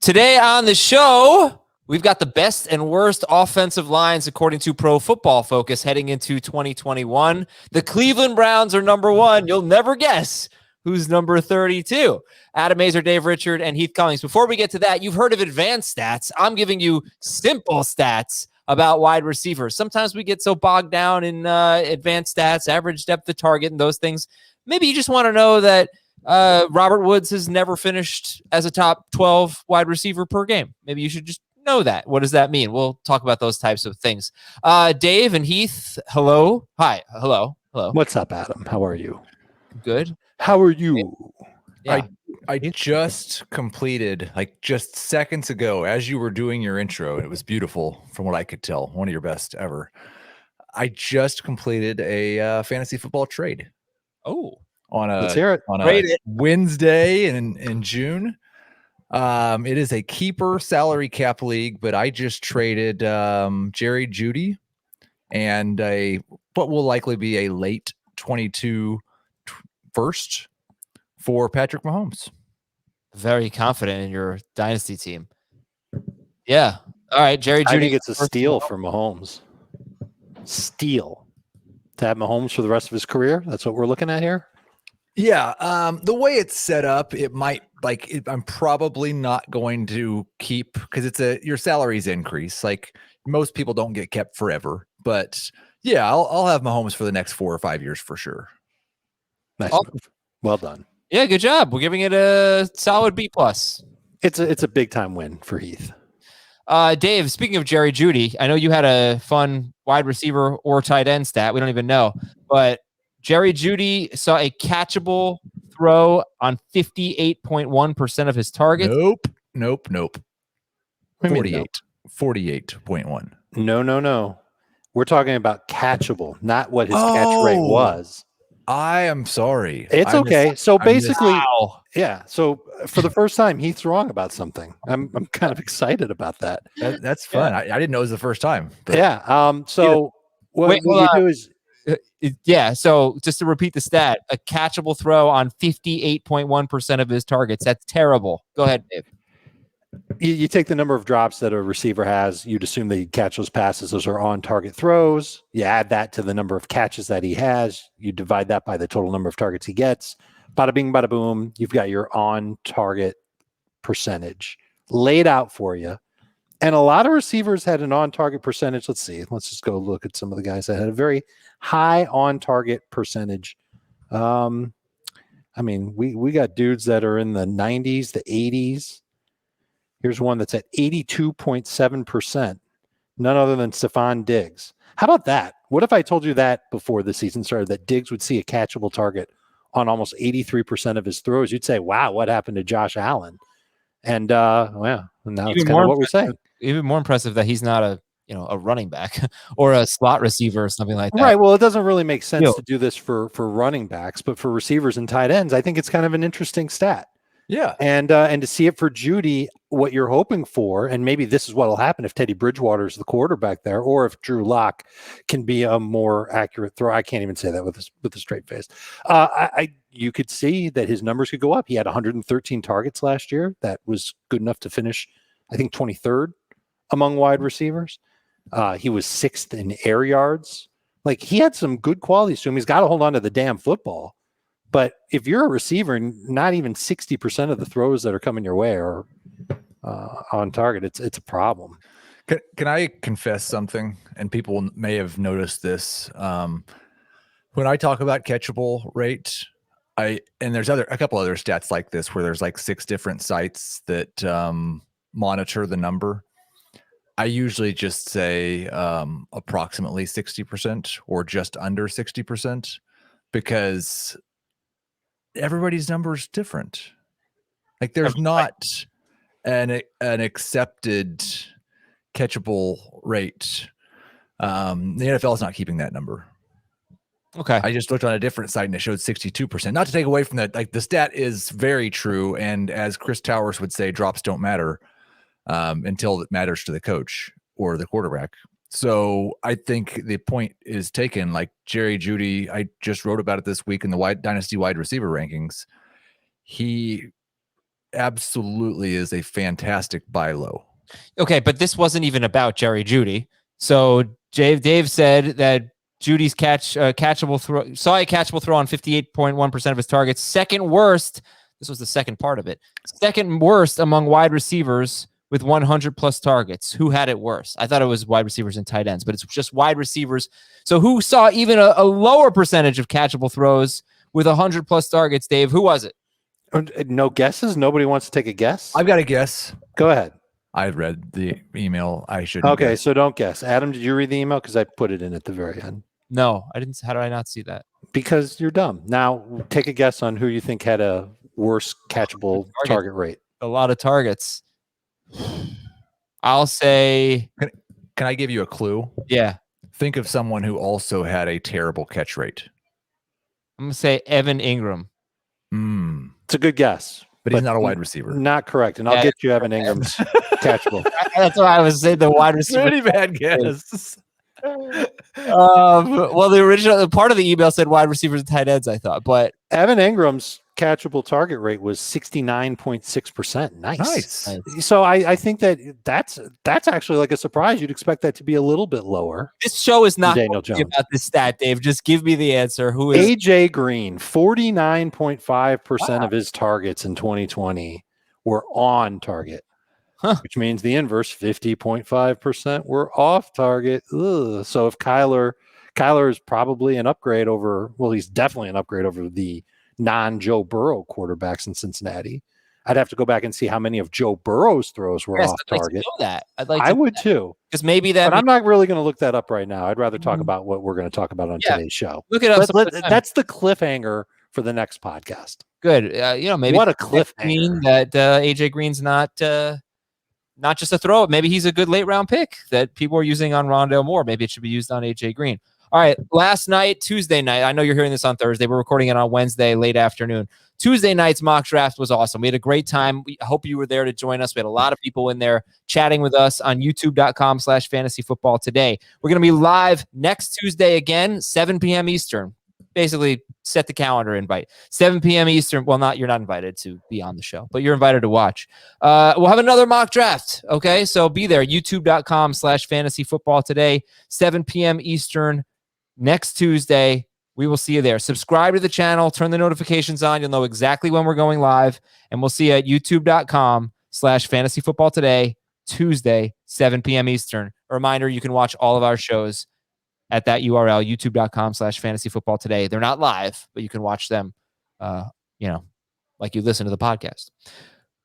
Today on the show, we've got the best and worst offensive lines according to Pro Football Focus heading into 2021. The Cleveland Browns are number 1. You'll never guess who's number 32. Adam Mazer, Dave Richard, and Heath Cummings. Before we get to that, you've heard of advanced stats. I'm giving you simple stats about wide receivers. Sometimes we get so bogged down in advanced stats, average depth of target, and those things. Maybe you just want to know that Robert Woods has never finished as a top 12 wide receiver per game. Maybe you should just know that. What does that mean? We'll talk about those types of things. Dave and Heath, hello. Hi. Hello. What's up, Adam? How are you? Good. How are you? Yeah. I just completed, like just seconds ago, as you were doing your intro, it was beautiful from what I could tell. One of your best ever. I just completed a fantasy football trade. Oh. Let's hear it. On a Wednesday in June. It is a keeper salary cap league, but I just traded Jeudy and what will likely be a late 22 first for Patrick Mahomes. Very confident in your dynasty team. Yeah. All right, Jeudy. I think it's a steal for Mahomes. Steal to have Mahomes for the rest of his career. That's what we're looking at here. Yeah, the way it's set up, it might I'm probably not going to keep because your salaries increase. Like most people don't get kept forever, but yeah, I'll have Mahomes for the next 4 or 5 years for sure. Nice move. Well done. Yeah, good job. We're giving it a solid B+. It's a big time win for Heath. Dave, speaking of Jeudy, I know you had a fun wide receiver or tight end stat. We don't even know, but Jeudy saw a catchable throw on 58.1% of his targets. Nope. 48.1. No. We're talking about catchable, not what his catch rate was. I am sorry. It's okay. So basically, yeah. So for the first time, Heath's wrong about something. I'm kind of excited about that. That's fun. Yeah. I didn't know it was the first time. But. Yeah. So what you do is. Yeah, so just to repeat the stat, a catchable throw on 58.1% of his targets. That's terrible. Go ahead, Dave. You take the number of drops that a receiver has. You'd assume that he catch those passes. Those are on-target throws. You add that to the number of catches that he has. You divide that by the total number of targets he gets. Bada bing, bada boom. You've got your on-target percentage laid out for you. And a lot of receivers had an on-target percentage. Let's see. Let's just go look at some of the guys that had a very high on-target percentage. I mean, we got dudes that are in the 90s, the 80s. Here's one that's at 82.7%. None other than Stephon Diggs. How about that? What if I told you that before the season started, that Diggs would see a catchable target on almost 83% of his throws? You'd say, wow, what happened to Josh Allen? And well, now it's kind of what we're saying. Even more impressive that he's not a running back or a slot receiver or something like that. Right. Well, it doesn't really make sense to do this for running backs, but for receivers and tight ends, I think it's kind of an interesting stat. Yeah. And to see it for Jeudy, what you're hoping for, and maybe this is what will happen if Teddy Bridgewater is the quarterback there, or if Drew Lock can be a more accurate thrower. I can't even say that with a straight face. You could see that his numbers could go up. He had 113 targets last year. That was good enough to finish, I think, 23rd among wide receivers. He was 6th in air yards. Like, he had some good qualities to him. He's got to hold on to the damn football. But if you're a receiver, not even 60% of the throws that are coming your way are on target. It's a problem. Can I confess something? And people may have noticed this. When I talk about catchable rate, and there's a couple other stats like this where there's like 6 different sites that monitor the number. I usually just say approximately 60% or just under 60% because everybody's number is different. Like there's not an accepted catchable rate. The NFL is not keeping that number. Okay. I just looked on a different site and it showed 62%. Not to take away from that, like the stat is very true. And as Chris Towers would say, drops don't matter until it matters to the coach or the quarterback. So I think the point is taken. Like Jeudy, I just wrote about it this week in the Dynasty wide receiver rankings. He absolutely is a fantastic buy low. Okay, but this wasn't even about Jerry Jeudy. So Dave said that Judy's catchable throw, saw a catchable throw on 58.1% of his targets. Second worst. This was the second part of it. Second worst among wide receivers with 100 plus targets. Who had it worse? I thought it was wide receivers and tight ends, but it's just wide receivers. So who saw even a lower percentage of catchable throws with 100 plus targets, Dave? Who was it? No guesses? Nobody wants to take a guess? I've got a guess. Go ahead. I read the email. I shouldn't. Okay, guess. so don't guess. Adam, did you read the email? Because I put it in at the very end. No, I didn't. How did I not see that? Because you're dumb. Now, take a guess on who you think had a worse catchable target rate. A lot of targets. I'll say. Can I give you a clue? Yeah. Think of someone who also had a terrible catch rate. I'm going to say Evan Ingram. It's a good guess. But he's not a wide receiver. Not correct. And I'll get you Evan Ingram's catchable. That's why I was saying the wide receiver. Pretty bad guess. Well, the original part of the email said wide receivers and tight ends, I thought. But Evan Ingram's catchable target rate was 69.6%. Nice. So I think that's actually like a surprise. You'd expect that to be a little bit lower. This show is not Daniel Jones about this stat, Dave. Just give me the answer. Who is AJ Green? 49.5% of his targets in 2020 were on target, which means the inverse 50.5% were off target. Ugh. So if Kyler is probably an upgrade over, well, he's definitely an upgrade over the non-Joe Burrow quarterbacks in Cincinnati. I'd have to go back and see how many of Joe Burrow's throws were off target. I would too. Because maybe that. But I'm not really going to look that up right now. I'd rather talk about what we're going to talk about on today's show. Look it up. That's the cliffhanger for the next podcast. Good. Maybe what a cliffhanger that AJ Green's not just a throw. Maybe he's a good late round pick that people are using on Rondale Moore. Maybe it should be used on AJ Green. All right, last night, Tuesday night, I know you're hearing this on Thursday. We're recording it on Wednesday, late afternoon. Tuesday night's mock draft was awesome. We had a great time. I hope you were there to join us. We had a lot of people in there chatting with us on youtube.com/fantasyfootball today. We're going to be live next Tuesday again, 7 p.m. Eastern. Basically, set the calendar invite. 7 p.m. Eastern. Well, you're not invited to be on the show, but you're invited to watch. We'll have another mock draft, okay? So be there, youtube.com/fantasyfootball today, 7 p.m. Eastern. Next Tuesday, we will see you there. Subscribe to the channel, turn the notifications on. You'll know exactly when we're going live. And we'll see you at youtube.com/fantasyfootball today, Tuesday, 7 p.m. Eastern. A reminder, you can watch all of our shows at that URL, youtube.com/fantasyfootball today. They're not live, but you can watch them, like you listen to the podcast.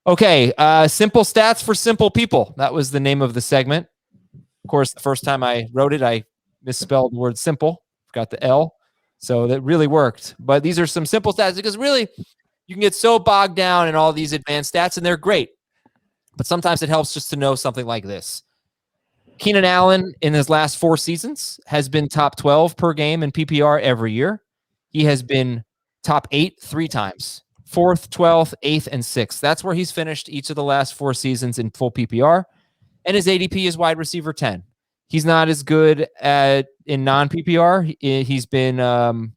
Okay, simple stats for simple people. That was the name of the segment. Of course, the first time I wrote it, I misspelled the word simple, got the L. So that really worked. But these are some simple stats because really you can get so bogged down in all these advanced stats and they're great. But sometimes it helps just to know something like this. Keenan Allen in his last 4 seasons has been top 12 per game in PPR every year. He has been top 8 3 times, 4th, 12th, 8th, and 6th. That's where he's finished each of the last 4 seasons in full PPR. And his ADP is wide receiver 10. He's not as good in non-PPR. He's been 4th,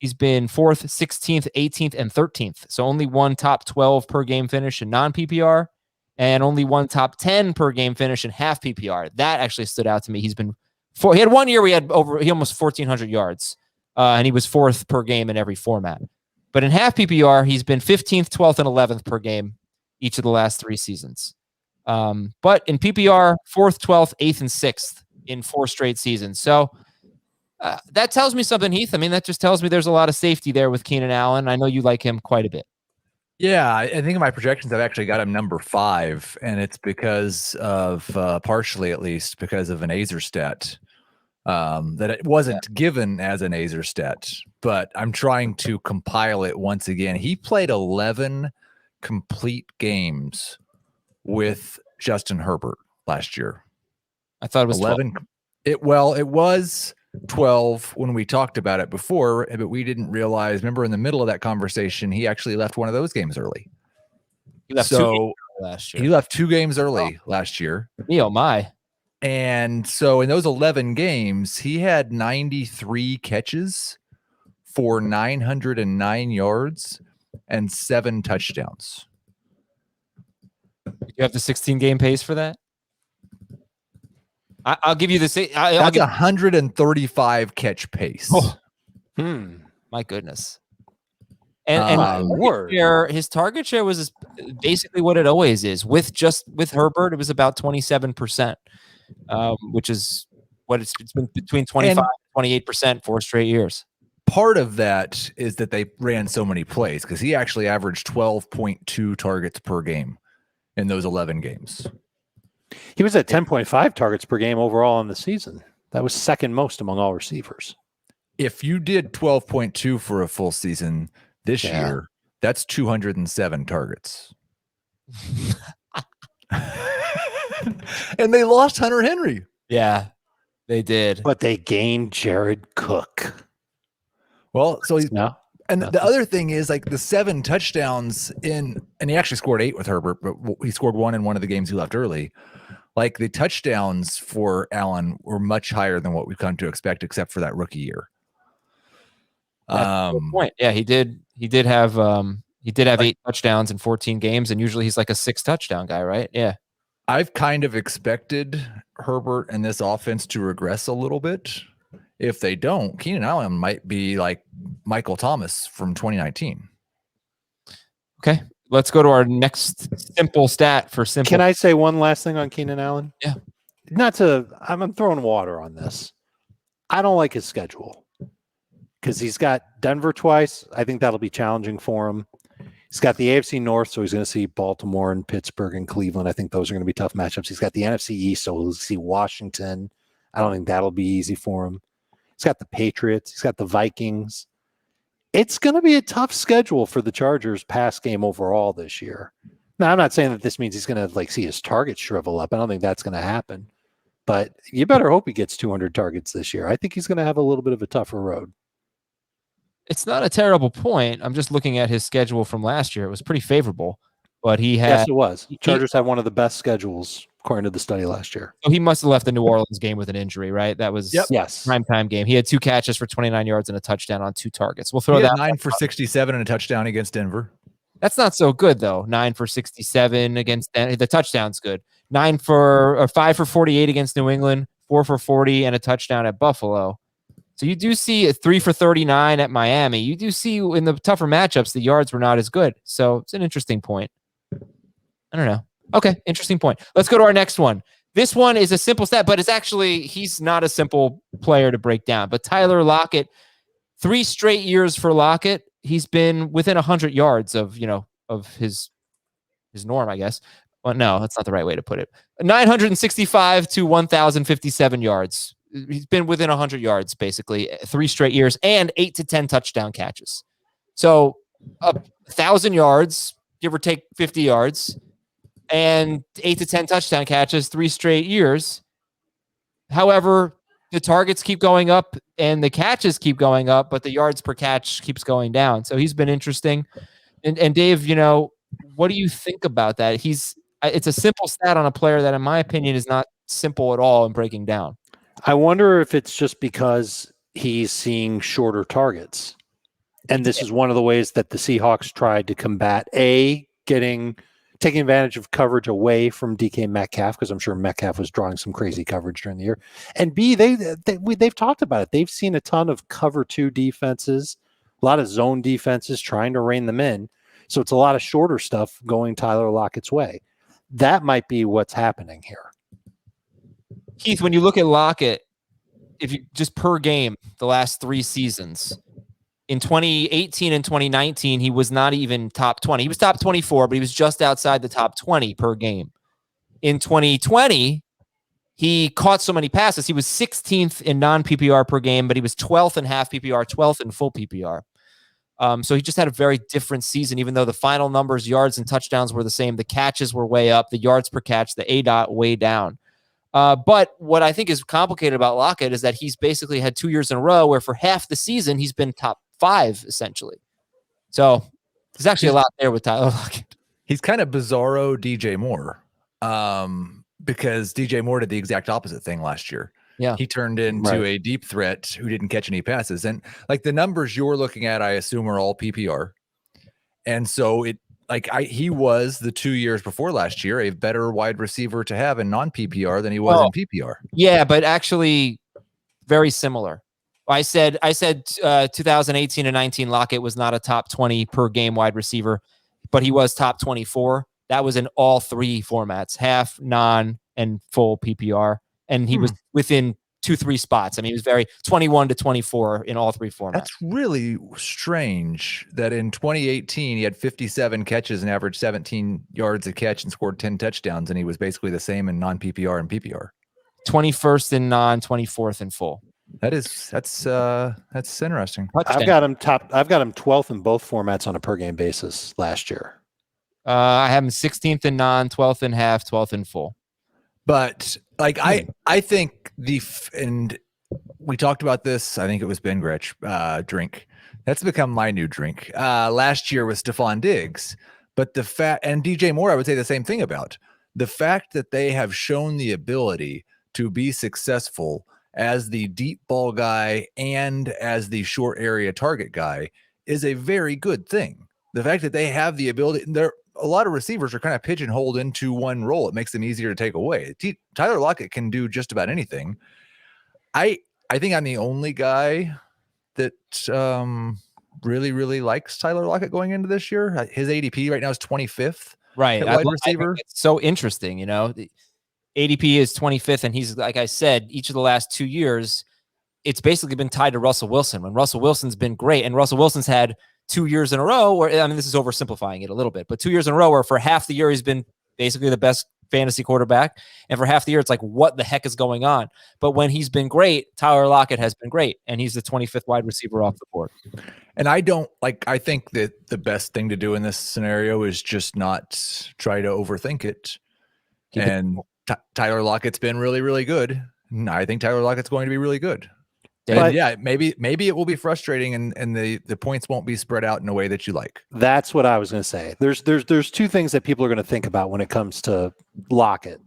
16th, 18th, and 13th. So only one top 12 per game finish in non-PPR and only one top 10 per game finish in half PPR. That actually stood out to me. He had 1 year where he almost 1,400 yards, and he was 4th per game in every format. But in half PPR, he's been 15th, 12th, and 11th per game each of the last 3 seasons. But in PPR, 4th, 12th, 8th, and 6th in 4 straight seasons. So that tells me something, Heath. I mean, that just tells me there's a lot of safety there with Keenan Allen. I know you like him quite a bit. Yeah, I think in my projections, I've actually got him number 5, and it's because of, partially at least, because of an Azer stat that it wasn't given as an Azer stat, but I'm trying to compile it once again. He played 11 complete games with Justin Herbert last year. I thought it was 11. It was 12 when we talked about it before, but we didn't realize. Remember, in the middle of that conversation, he actually left one of those games early. He left 2 games last year. He left 2 games early last year. Oh my! And so in those 11 games, he had 93 catches for 909 yards and 7 touchdowns. You have the 16 game pace for that? I'll give you the same. That's 135 catch pace. Oh. My goodness. And his target share was basically what it always is. With Herbert, it was about 27%, which is what it's been between 25 and 28% 4 straight years. Part of that is that they ran so many plays because he actually averaged 12.2 targets per game in those 11 games. He was at 10.5 targets per game overall in the season. That was second most among all receivers. If you did 12.2 for a full season this year, that's 207 targets. And they lost Hunter Henry. Yeah, they did. But they gained Jared Cook. Well, so he's no. And the other thing is like the 7 touchdowns and he actually scored 8 with Herbert, but he scored 1 in one of the games he left early. Like the touchdowns for Allen were much higher than what we've come to expect, except for that rookie year. That's a good point. Yeah, he did have 8 touchdowns in 14 games, and usually he's like a 6 touchdown guy, right? Yeah. I've kind of expected Herbert and this offense to regress a little bit. If they don't, Keenan Allen might be like Michael Thomas from 2019. Okay, let's go to our next simple stat for simple. Can I say one last thing on Keenan Allen? Yeah. I'm throwing water on this. I don't like his schedule because he's got Denver twice. I think that'll be challenging for him. He's got the AFC North, so he's going to see Baltimore and Pittsburgh and Cleveland. I think those are going to be tough matchups. He's got the NFC East, so he'll see Washington. I don't think that'll be easy for him. He's got the Patriots. He's got the Vikings. It's going to be a tough schedule for the Chargers pass game overall this year. Now, I'm not saying that this means he's going to see his targets shrivel up. I don't think that's going to happen. But you better hope he gets 200 targets this year. I think he's going to have a little bit of a tougher road. It's not a terrible point. I'm just looking at his schedule from last year. It was pretty favorable, but he had. Yes, it was. Chargers had one of the best schedules according to the study last year. So he must have left the New Orleans game with an injury, right? That was yes, primetime game. He had 2 catches for 29 yards and a touchdown on 2 targets. We'll throw that 9 for 67 and a touchdown against Denver. That's not so good though. 9 for 67 against the touchdown's good. 5 for 48 against New England, 4 for 40 and a touchdown at Buffalo. So you do see a 3 for 39 at Miami. You do see in the tougher matchups, the yards were not as good. So it's an interesting point. I don't know. Okay, interesting point. Let's go to our next one. This one is a simple stat, but he's not a simple player to break down. But Tyler Lockett, 3 straight years for Lockett, he's been within 100 yards of his norm, I guess. Well, no, that's not the right way to put it. 965 to 1,057 yards. He's been within 100 yards, basically, 3 straight years, and 8 to 10 touchdown catches. So 1,000 yards, give or take 50 yards, and 8 to 10 touchdown catches, 3 straight years. However, the targets keep going up and the catches keep going up, but the yards per catch keeps going down. So he's been interesting. And Dave, what do you think about that? It's a simple stat on a player that, in my opinion, is not simple at all in breaking down. I wonder if it's just because he's seeing shorter targets. And this is one of the ways that the Seahawks tried to combat taking advantage of coverage away from DK Metcalf, because I'm sure Metcalf was drawing some crazy coverage during the year. And B, they've talked about it. They've seen a ton of cover 2 defenses, a lot of zone defenses trying to rein them in. So it's a lot of shorter stuff going Tyler Lockett's way. That might be what's happening here. Keith, when you look at Lockett, if you just per game, the last 3 seasons, in 2018 and 2019, he was not even top 20. He was top 24, but he was just outside the top 20 per game. In 2020, he caught so many passes. He was 16th in non-PPR per game, but he was 12th in half PPR, 12th in full PPR. So he just had a very different season, even though the final numbers, yards and touchdowns were the same. The catches were way up, the yards per catch, the ADOT way down. But what I think is complicated about Lockett is that he's basically had 2 years in a row where for half the season, he's been top 5, essentially. So there's actually a lot there with Tyler Lockett. He's kind of bizarro DJ Moore, because DJ Moore did the exact opposite thing last year. Yeah, he turned into a deep threat who didn't catch any passes. And like the numbers you're looking at, I assume are all PPR. And so he was the 2 years before last year a better wide receiver to have in non-PPR than he was in PPR. Yeah, but actually very similar. I said 2018 and 19 Lockett was not a top 20 per game wide receiver, but he was top 24. That was in all three formats, half, non, and full PPR. And he was within 2-3 spots. I mean, he was very 21 to 24 in all three formats. That's really strange that in 2018, he had 57 catches and averaged 17 yards a catch and scored 10 touchdowns. And he was basically the same in non-PPR and PPR. 21st in non, 24th in full. That's interesting. I've got him 12th in both formats on a per game basis last year. I have him 16th in non, 12th in half, 12th in full. But like I think and we talked about this. I think it was Ben Gretsch drink. That's become my new drink. Last year was Stephon Diggs, but the fact and DJ Moore, I would say the same thing about the fact that they have shown the ability to be successful as the deep ball guy and as the short area target guy is a very good thing. The fact that they have the ability, a lot of receivers are kind of pigeonholed into one role. It makes them easier to take away. Tyler Lockett can do just about anything. I think I'm the only guy that really, really likes Tyler Lockett going into this year. His ADP right now is 25th. Right. Wide receiver. It's so interesting, you know. The ADP is 25th, and he's, like I said, each of the last 2 years, it's basically been tied to Russell Wilson. When Russell Wilson's been great, and Russell Wilson's had 2 years in a row where, I mean, this is oversimplifying it a little bit, but 2 years in a row where for half the year he's been basically the best fantasy quarterback, and for half the year it's like, what the heck is going on? But when he's been great, Tyler Lockett has been great, and he's the 25th wide receiver off the board. And I think that the best thing to do in this scenario is just not try to overthink it. Tyler Lockett's been really, really good. And I think Tyler Lockett's going to be really good. And yeah, maybe it will be frustrating and the points won't be spread out in a way that you like. That's what I was going to say. There's two things that people are going to think about when it comes to Lockett.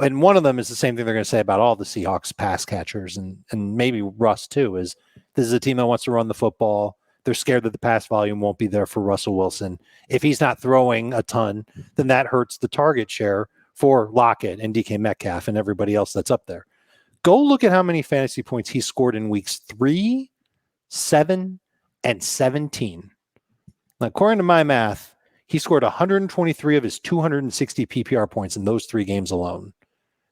And one of them is the same thing they're going to say about all the Seahawks pass catchers and maybe Russ too, is this is a team that wants to run the football. They're scared that the pass volume won't be there for Russell Wilson. If he's not throwing a ton, then that hurts the target share for Lockett and DK Metcalf and everybody else that's up there. Go look at how many fantasy points he scored in weeks 3, 7, and 17. Now, according to my math, he scored 123 of his 260 PPR points in those 3 games alone.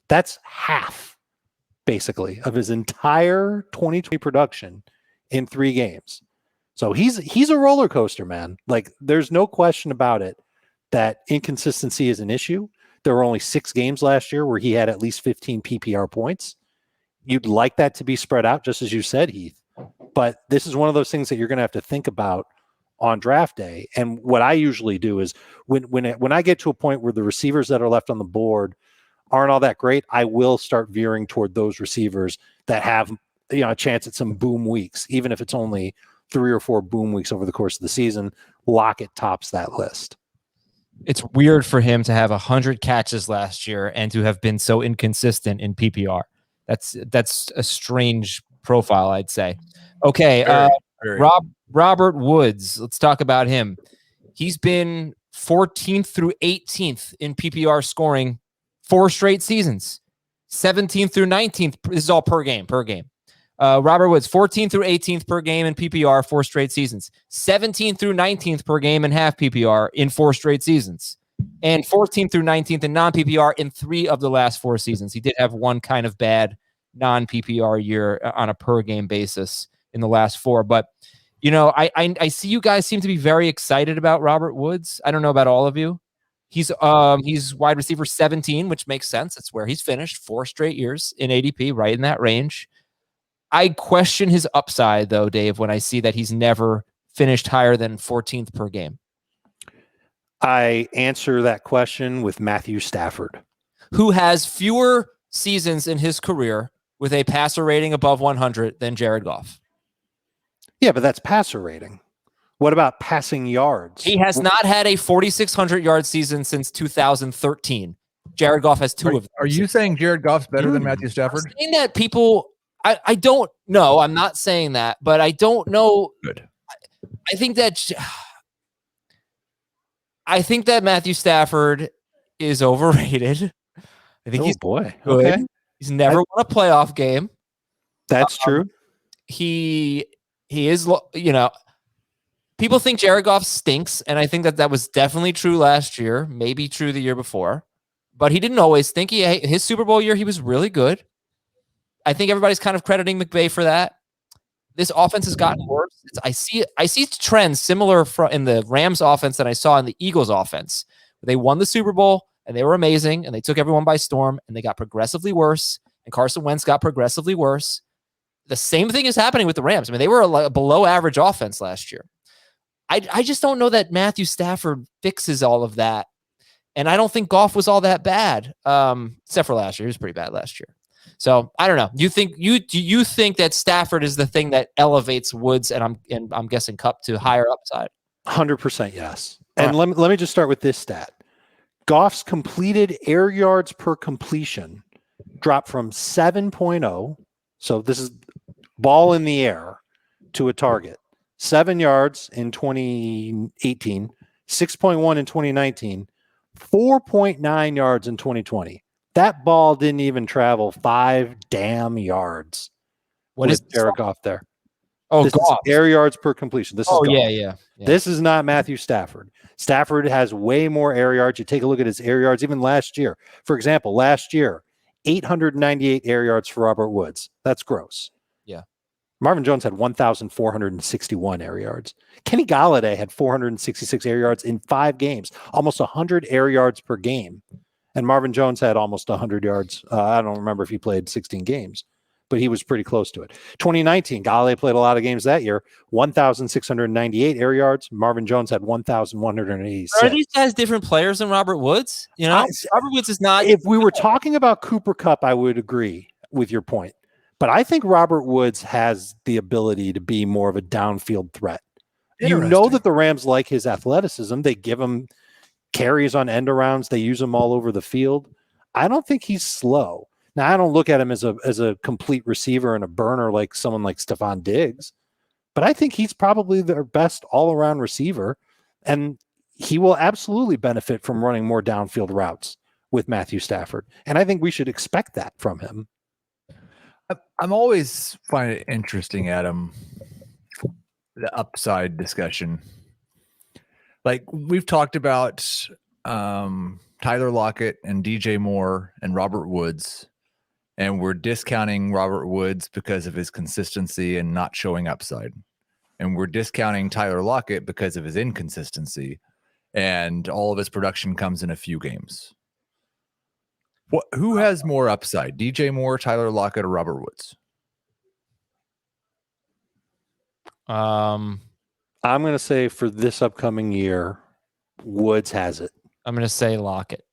That's half, basically, of his entire 2020 production in 3 games. So he's a roller coaster, man. Like, there's no question about it that inconsistency is an issue. There were only 6 games last year where he had at least 15 PPR points. You'd like that to be spread out, just as you said, Heath. But this is one of those things that you're going to have to think about on draft day. And what I usually do is when I get to a point where the receivers that are left on the board aren't all that great, I will start veering toward those receivers that have, you know, a chance at some boom weeks, even if it's only 3 or 4 boom weeks over the course of the season. Lockett tops that list. It's weird for him to have 100 catches last year and to have been so inconsistent in PPR. That's a strange profile, I'd say. Okay, Robert Woods. Let's talk about him. He's been 14th through 18th in PPR scoring 4 straight seasons. 17th through 19th. This is all per game. Robert Woods, 14th through 18th per game in PPR, 4 straight seasons. 17th through 19th per game in half PPR in 4 straight seasons. And 14th through 19th in non-PPR in 3 of the last 4 seasons. He did have one kind of bad non-PPR year on a per game basis in the last 4. But, you know, I see you guys seem to be very excited about Robert Woods. I don't know about all of you. He's wide receiver 17, which makes sense. That's where he's finished 4 straight years in ADP, right in that range. I question his upside, though, Dave, when I see that he's never finished higher than 14th per game. I answer that question with Matthew Stafford, who has fewer seasons in his career with a passer rating above 100 than Jared Goff. Yeah, but that's passer rating. What about passing yards? He has not had a 4,600 yard season since 2013. Jared Goff has 2 of them. Are you saying Jared Goff's better than Matthew Stafford? I'm saying that people... I don't know. I'm not saying that, but I don't know. Good. I think that I think that Matthew Stafford is overrated. I think he's boy. good. Okay. He's never won a playoff game. That's true. He is, people think Jared Goff stinks, and I think that was definitely true last year, maybe true the year before, but he didn't always stink. His Super Bowl year, he was really good. I think everybody's kind of crediting McVay for that. This offense has gotten worse. I see trends similar in the Rams offense that I saw in the Eagles offense. They won the Super Bowl, and they were amazing, and they took everyone by storm, and they got progressively worse, and Carson Wentz got progressively worse. The same thing is happening with the Rams. I mean, they were a below average offense last year. I just don't know that Matthew Stafford fixes all of that. And I don't think Goff was all that bad, except for last year. He was pretty bad last year. So I don't know. Do you think that Stafford is the thing that elevates Woods and I'm guessing Kupp to higher upside? 100% yes. And let me just start with this stat. Goff's completed air yards per completion dropped from 7.0. So this is ball in the air to a target. 7 yards in 2018, 6.1 in 2019, 4.9 yards in 2020. That ball didn't even travel 5 damn yards. What is Jared Goff there? Oh, this Goff. Is air yards per completion. This is Goff. Yeah. This is not Matthew Stafford. Stafford has way more air yards. You take a look at his air yards, even last year. For example, last year, 898 air yards for Robert Woods. That's gross. Yeah. Marvin Jones had 1,461 air yards. Kenny Galladay had 466 air yards in 5 games, almost 100 air yards per game. And Marvin Jones had almost 100 yards. I don't remember if he played 16 games, but he was pretty close to it. 2019, Galladay played a lot of games that year. 1,698 air yards. Marvin Jones had 1,186. Are these guys different players than Robert Woods? Robert Woods is not. If we were talking about Cooper Kupp, I would agree with your point. But I think Robert Woods has the ability to be more of a downfield threat. You know that the Rams like his athleticism. They give him carries on end arounds. They use him all over the field. I don't think he's slow. Now, I don't look at him as a complete receiver and a burner like someone like Stephon Diggs, but I think he's probably their best all-around receiver, and he will absolutely benefit from running more downfield routes with Matthew Stafford. And I think we should expect that from him. I'm always find it interesting, Adam, the upside discussion. Like we've talked about Tyler Lockett and DJ Moore and Robert Woods, and we're discounting Robert Woods because of his consistency and not showing upside. And we're discounting Tyler Lockett because of his inconsistency, and all of his production comes in a few games. Who has more upside, DJ Moore, Tyler Lockett, or Robert Woods? I'm going to say for this upcoming year, Woods has it. I'm going to say Lockett.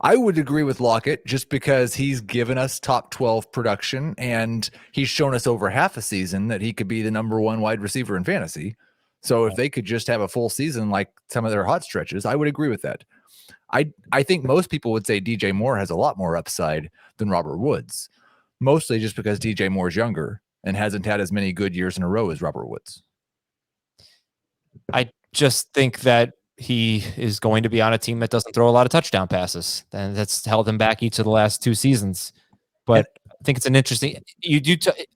I would agree with Lockett just because he's given us top 12 production and he's shown us over half a season that he could be the number 1 wide receiver in fantasy. So if they could just have a full season like some of their hot stretches, I would agree with that. I think most people would say DJ Moore has a lot more upside than Robert Woods, mostly just because DJ Moore is younger and hasn't had as many good years in a row as Robert Woods. I just think that he is going to be on a team that doesn't throw a lot of touchdown passes, and that's held him back each of the last 2 seasons. But I think it's an interesting.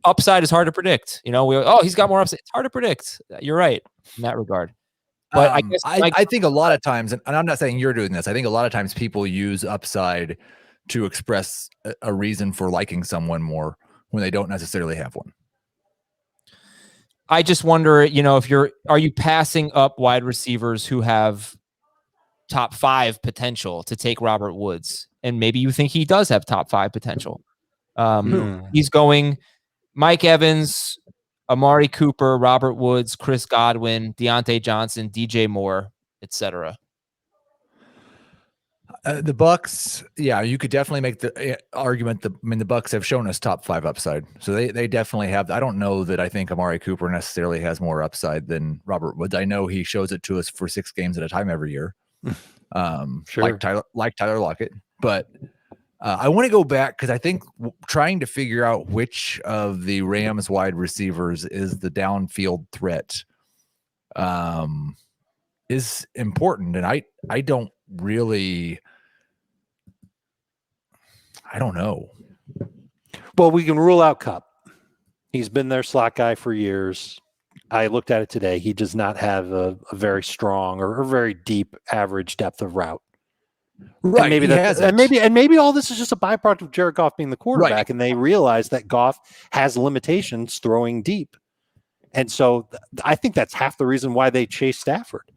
Upside is hard to predict. He's got more upside. It's hard to predict. You're right in that regard. But I guess I think a lot of times, and I'm not saying you're doing this, I think a lot of times people use upside to express a reason for liking someone more when they don't necessarily have one. I just wonder, are you passing up wide receivers who have top 5 potential to take Robert Woods? And maybe you think he does have top 5 potential. He's going Mike Evans, Amari Cooper, Robert Woods, Chris Godwin, Deontay Johnson, DJ Moore, etc. The Bucks, you could definitely make the argument that the Bucks have shown us top 5 upside, so they definitely have. I don't know that I think Amari Cooper necessarily has more upside than Robert Woods. I know he shows it to us for 6 games at a time every year, sure. like Tyler Lockett. But I want to go back because I think trying to figure out which of the Rams wide receivers is the downfield threat is important. And I don't really, I don't know. Well, we can rule out Kupp. He's been their slot guy for years. I looked at it today. He does not have a very strong or very deep average depth of route. Right. And maybe maybe all this is just a byproduct of Jared Goff being the quarterback, right. And they realize that Goff has limitations throwing deep. And so I think that's half the reason why they chase Stafford,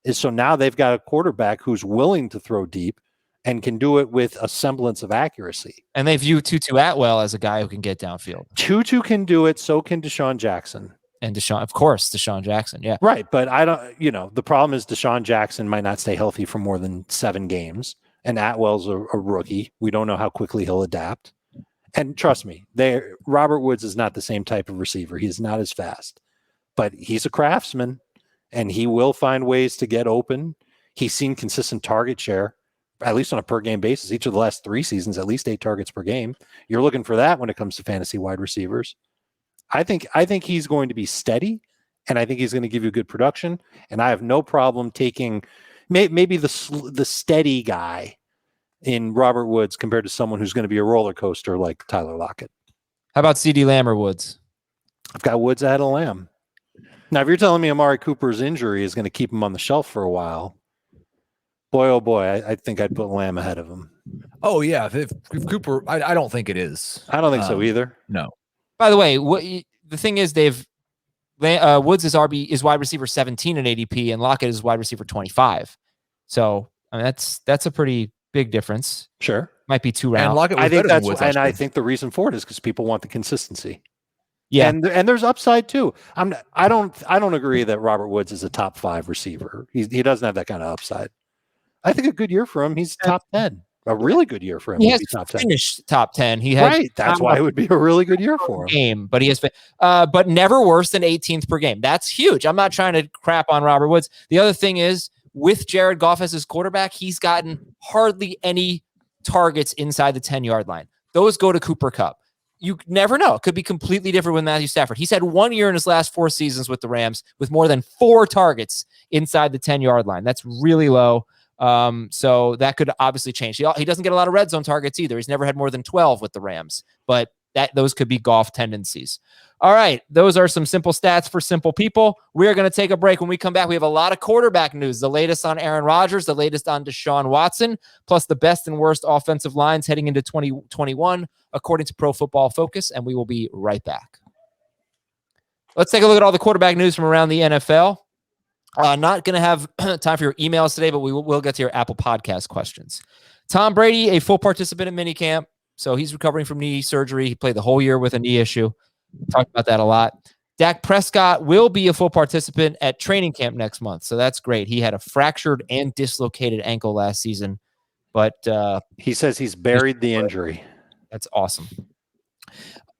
is so now they've got a quarterback who's willing to throw deep and can do it with a semblance of accuracy. And they view Tutu Atwell as a guy who can get downfield. Tutu can do it. So can Deshaun Jackson. And Deshaun Jackson. Yeah. Right. But I don't, the problem is Deshaun Jackson might not stay healthy for more than 7 games. And Atwell's a rookie. We don't know how quickly he'll adapt. And trust me, Robert Woods is not the same type of receiver. He's not as fast, but he's a craftsman and he will find ways to get open. He's seen consistent target share, at least on a per game basis. Each of the last 3 seasons, at least 8 targets per game. You're looking for that when it comes to fantasy wide receivers. I think he's going to be steady, and I think he's going to give you good production. And I have no problem taking maybe the steady guy in Robert Woods compared to someone who's going to be a roller coaster like Tyler Lockett. How about CeeDee Lamb or Woods? I've got Woods ahead of Lamb. Now, if you're telling me Amari Cooper's injury is going to keep him on the shelf for a while, boy, oh boy, I think I'd put Lamb ahead of him. Oh, yeah. If Cooper, I don't think it is. I don't think so either. No. By the way, the thing is, Woods is wide receiver 17 in ADP, and Lockett is wide receiver 25. So I mean, that's a pretty big difference. Sure, might be 2 rounds. And Lockett was I think better that's than Woods, I think the reason for it is because people want the consistency. Yeah, and there's upside too. I don't agree that Robert Woods is a top 5 receiver. He doesn't have that kind of upside. I think a good year for him, he's top 10. A really good year for him. He has top 10. Finished top 10. He had right. That's why it would be a really good year for him. Game, but he has been, but never worse than 18th per game. That's huge. I'm not trying to crap on Robert Woods. The other thing is, with Jared Goff as his quarterback, he's gotten hardly any targets inside the 10-yard line. Those go to Cooper Kupp. You never know. It could be completely different with Matthew Stafford. He's had 1 year in his last 4 seasons with the Rams with more than 4 targets inside the 10-yard line. That's really low. So that could obviously change. He doesn't get a lot of red zone targets either. He's never had more than 12 with the Rams, but those could be Goff tendencies. All right. Those are some simple stats for simple people. We are going to take a break. When we come back, we have a lot of quarterback news, the latest on Aaron Rodgers, the latest on Deshaun Watson, plus the best and worst offensive lines heading into 2021, according to Pro Football Focus. And we will be right back. Let's take a look at all the quarterback news from around the NFL. Not going to have time for your emails today, but we'll get to your Apple Podcast questions. Tom Brady, a full participant in minicamp. So he's recovering from knee surgery. He played the whole year with a knee issue. Talked about that a lot. Dak Prescott will be a full participant at training camp next month. So that's great. He had a fractured and dislocated ankle last season, but he says he's buried the injury. That's awesome.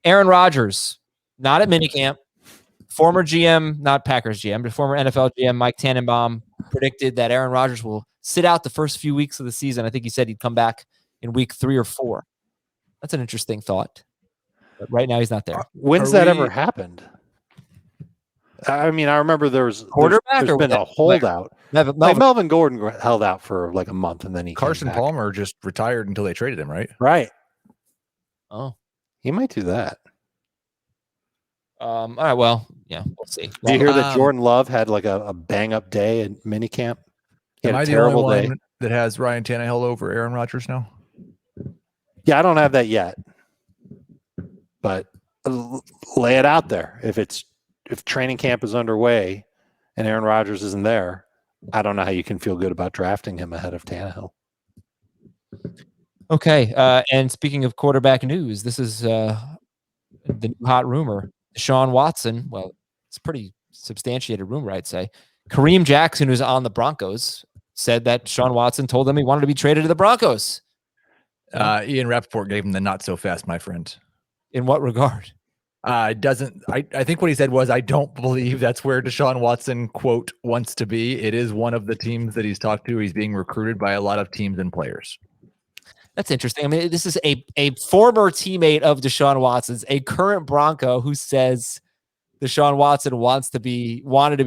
Aaron Rodgers, not at minicamp. Former GM, not Packers GM, but former NFL GM Mike Tannenbaum predicted that Aaron Rodgers will sit out the first few weeks of the season. I think he said he'd come back in week 3 or 4. That's an interesting thought. But right now he's not there. When's that ever happened? I mean, I remember there's been a holdout. Melvin Gordon held out for like a month, and then Carson Palmer just retired until they traded him, right? Right. Oh, he might do that. All right. Well, yeah, we'll see. Did you hear that Jordan Love had like a bang up day at minicamp? He had a terrible day. That has Ryan Tannehill over Aaron Rodgers now? Yeah, I don't have that yet, but lay it out there. If training camp is underway and Aaron Rodgers isn't there, I don't know how you can feel good about drafting him ahead of Tannehill. Okay. And speaking of quarterback news, this is the new hot rumor. Deshaun Watson, well, it's a pretty substantiated rumor, I'd say. Kareem Jackson, who's on the Broncos, said that Deshaun Watson told them he wanted to be traded to the Broncos. Ian Rappaport gave him the not so fast, my friend. In what regard? I think what he said was, I don't believe that's where Deshaun Watson, quote, wants to be. It is one of the teams that he's talked to. He's being recruited by a lot of teams and players. That's interesting. I mean, this is a former teammate of Deshaun Watson's, a current Bronco, who says Deshaun Watson wanted to be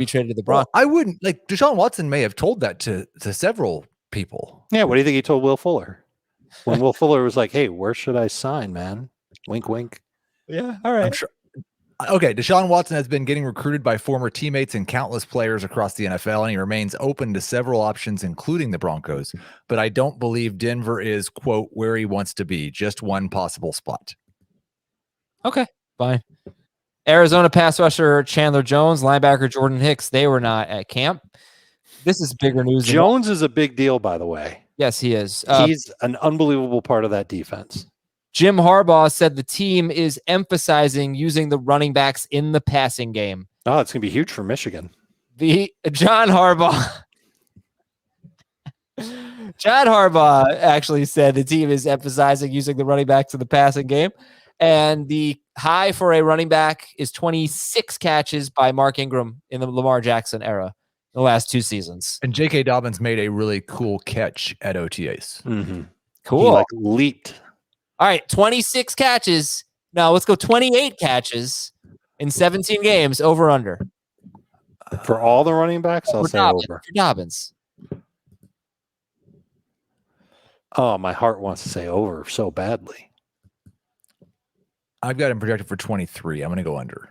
traded to the Broncos. I wouldn't like Deshaun Watson may have told that to several people. Yeah, what do you think he told Will Fuller? When Will Fuller was like, "Hey, where should I sign, man?" Wink, wink. Yeah, all right. I'm sure. Okay, Deshaun Watson has been getting recruited by former teammates and countless players across the NFL, and he remains open to several options, including the Broncos. But I don't believe Denver is, quote, where he wants to be, just one possible spot. Okay, fine. Arizona pass rusher Chandler Jones, linebacker Jordan Hicks, they were not at camp. This is bigger news. Jones is a big deal, by the way. Yes, he is. He's an unbelievable part of that defense. Jim Harbaugh said the team is emphasizing using the running backs in the passing game. Oh, it's going to be huge for Michigan. John Harbaugh actually said the team is emphasizing using the running backs in the passing game. And the high for a running back is 26 catches by Mark Ingram in the Lamar Jackson era, the last 2 seasons. And J.K. Dobbins made a really cool catch at OTAs. Mm-hmm. Cool. He leaped. All right, 26 catches. Now let's go 28 catches in 17 games, over under. For all the running backs, I'll say over. For Dobbins. Oh, my heart wants to say over so badly. I've got him projected for 23. I'm going to go under.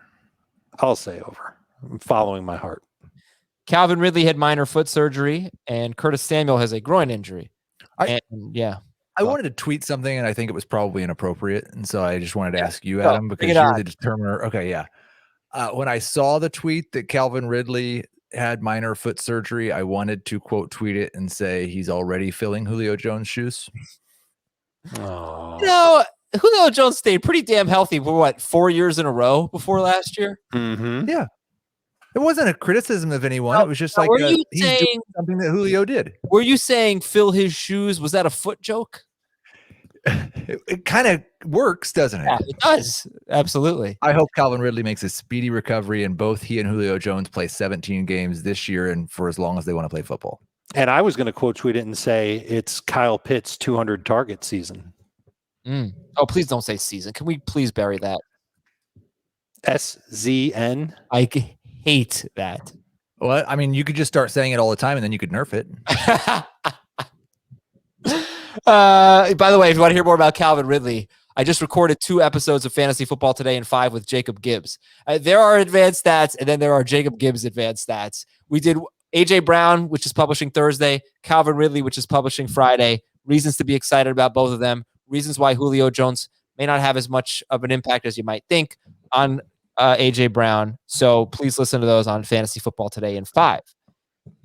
I'll say over. I'm following my heart. Calvin Ridley had minor foot surgery, and Curtis Samuel has a groin injury. I wanted to tweet something, and I think it was probably inappropriate, and so I just wanted to ask you, Adam, because you're the determiner. Okay, yeah. When I saw the tweet that Calvin Ridley had minor foot surgery, I wanted to quote tweet it and say he's already filling Julio Jones' shoes. Oh. No, Julio Jones stayed pretty damn healthy for 4 years in a row before last year? Mm-hmm. Yeah. It wasn't a criticism of anyone. It was just like he's doing something that Julio did. Were you saying fill his shoes? Was that a foot joke? It kind of works, doesn't it? Yeah, it does. Absolutely. I hope Calvin Ridley makes a speedy recovery and both he and Julio Jones play 17 games this year and for as long as they want to play football. And I was going to quote tweet it and say it's Kyle Pitts' 200 target season. Oh, please don't say season. Can we please bury that? SZN. I hate that. Well, I mean, you could just start saying it all the time and then you could nerf it. By the way, if you want to hear more about Calvin Ridley, I just recorded 2 episodes of Fantasy Football Today and 5 with Jacob Gibbs. There are advanced stats, and then there are Jacob Gibbs advanced stats. We did AJ Brown, which is publishing Thursday, Calvin Ridley, which is publishing Friday. Reasons to be excited about both of them. Reasons why Julio Jones may not have as much of an impact as you might think on AJ Brown. So please listen to those on Fantasy Football Today in 5.